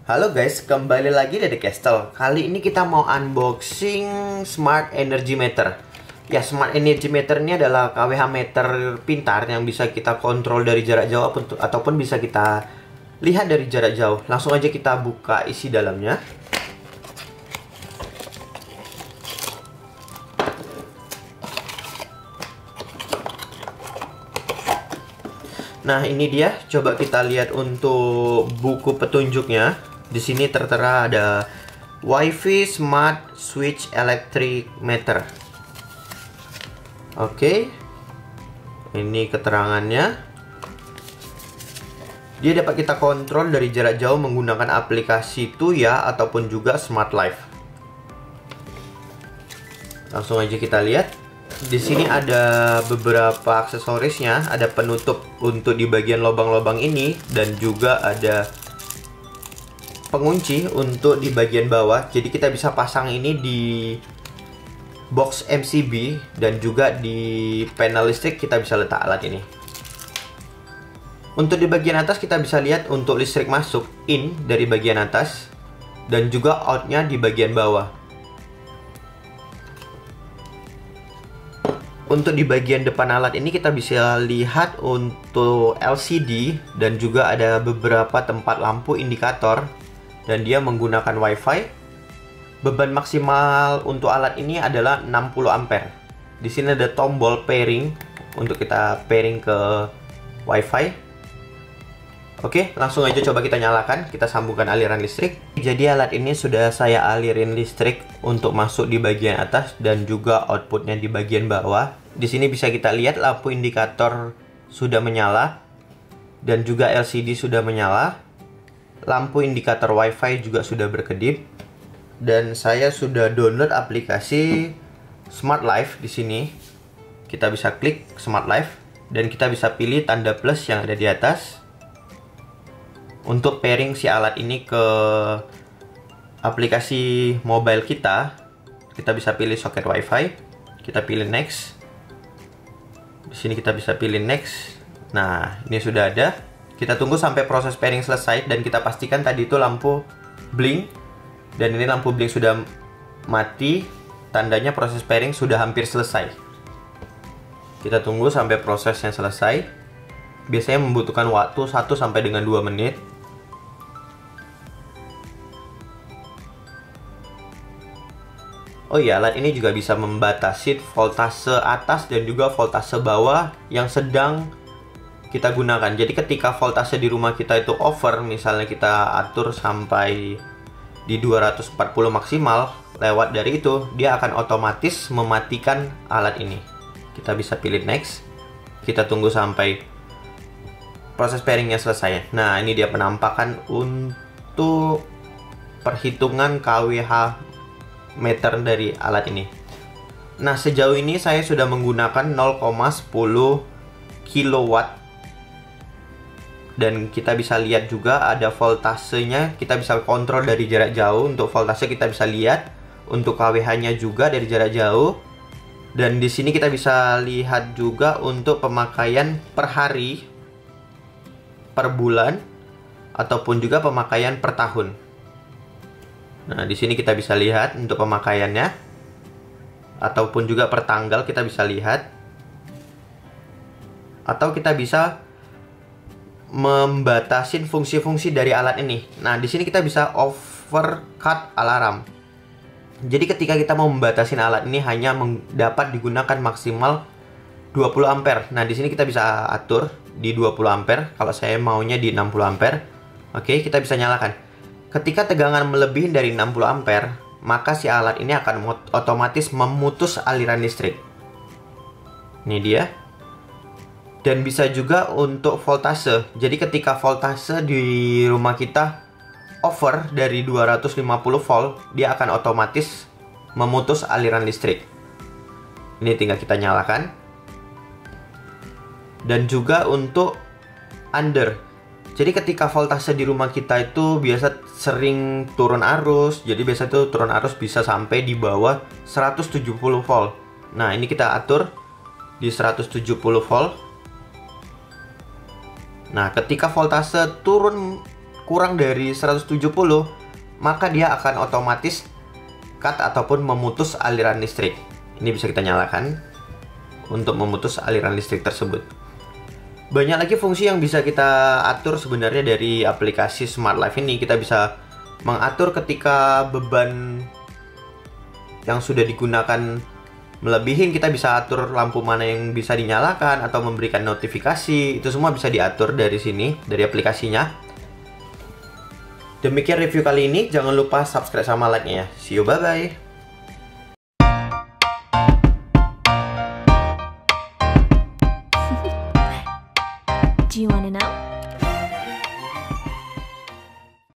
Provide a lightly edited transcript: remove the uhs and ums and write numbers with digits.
Halo guys, kembali lagi dari Castle. Kali ini kita mau unboxing Smart Energy Meter. Ya, Smart Energy Meter ini adalah KWH meter pintar yang bisa kita kontrol dari jarak jauh ataupun bisa kita lihat dari jarak jauh. Langsung aja kita buka isi dalamnya. Nah, ini dia. Coba kita lihat untuk buku petunjuknya. Di sini tertera ada WiFi Smart Switch Electric Meter. Oke. Ini keterangannya. Dia dapat kita kontrol dari jarak jauh menggunakan aplikasi Tuya ataupun juga Smart Life. Langsung aja kita lihat. Di sini ada beberapa aksesorisnya, ada penutup untuk di bagian lubang-lubang ini dan juga ada pengunci untuk di bagian bawah. Jadi kita bisa pasang ini di box MCB dan juga di panel listrik kita bisa letak alat ini. Untuk di bagian atas kita bisa lihat untuk listrik masuk in dari bagian atas dan juga outnya di bagian bawah. Untuk di bagian depan alat ini kita bisa lihat untuk LCD dan juga ada beberapa tempat lampu indikator dan dia menggunakan WiFi. Beban maksimal untuk alat ini adalah 60 ampere. Di sini ada tombol pairing untuk kita pairing ke WiFi. Oke, langsung aja coba kita nyalakan, kita sambungkan aliran listrik. Jadi alat ini sudah saya alirin listrik untuk masuk di bagian atas dan juga outputnya di bagian bawah. Di sini bisa kita lihat lampu indikator sudah menyala dan juga LCD sudah menyala. Lampu indikator WiFi juga sudah berkedip. Dan saya sudah download aplikasi Smart Life di sini. Kita bisa klik Smart Life dan kita bisa pilih tanda plus yang ada di atas untuk pairing si alat ini ke aplikasi mobile kita. Kita bisa pilih soket WiFi. Kita pilih next. Di sini kita bisa pilih next. Nah, ini sudah ada. Kita tunggu sampai proses pairing selesai dan kita pastikan tadi itu lampu blink dan ini lampu blink sudah mati, tandanya proses pairing sudah hampir selesai. Kita tunggu sampai prosesnya selesai. Biasanya membutuhkan waktu 1 sampai dengan 2 menit. Oh iya, alat ini juga bisa membatasi voltase atas dan juga voltase bawah yang sedang kita gunakan. Jadi ketika voltase di rumah kita itu over, misalnya kita atur sampai di 240 maksimal, lewat dari itu dia akan otomatis mematikan alat ini. Kita bisa pilih next. Kita tunggu sampai proses pairingnya selesai. Nah, ini dia penampakan untuk perhitungan KWH meter dari alat ini. Nah, sejauh ini saya sudah menggunakan 0,10 kilowatt. Dan kita bisa lihat juga ada voltasenya, kita bisa kontrol dari jarak jauh. Untuk voltase kita bisa lihat, untuk KWH-nya juga dari jarak jauh. Dan di sini kita bisa lihat juga untuk pemakaian per hari, per bulan, ataupun juga pemakaian per tahun. Nah, di sini kita bisa lihat untuk pemakaiannya, ataupun juga per tanggal kita bisa lihat. Atau kita bisa membatasin fungsi-fungsi dari alat ini. Nah, di sini kita bisa overcut alarm. Jadi ketika kita mau membatasin alat ini hanya dapat digunakan maksimal 20 ampere. Nah, di sini kita bisa atur di 20 ampere. Kalau saya maunya di 60 ampere. Oke, kita bisa nyalakan. Ketika tegangan melebihi dari 60 ampere, maka si alat ini akan otomatis memutus aliran listrik. Ini dia. Dan bisa juga untuk voltase. Jadi ketika voltase di rumah kita over dari 250 volt, dia akan otomatis memutus aliran listrik. Ini tinggal kita nyalakan. Dan juga untuk under. Jadi ketika voltase di rumah kita itu biasa sering turun arus. Jadi biasa tuh turun arus bisa sampai di bawah 170 volt. Nah, ini kita atur di 170 volt. Nah, ketika voltase turun kurang dari 170, maka dia akan otomatis cut ataupun memutus aliran listrik. Ini bisa kita nyalakan untuk memutus aliran listrik tersebut. Banyak lagi fungsi yang bisa kita atur sebenarnya dari aplikasi Smart Life ini. Kita bisa mengatur ketika beban yang sudah digunakan melebihin, kita bisa atur lampu mana yang bisa dinyalakan atau memberikan notifikasi. Itu semua bisa diatur dari sini, dari aplikasinya. Demikian review kali ini, jangan lupa subscribe sama like-nya ya. See you, bye-bye.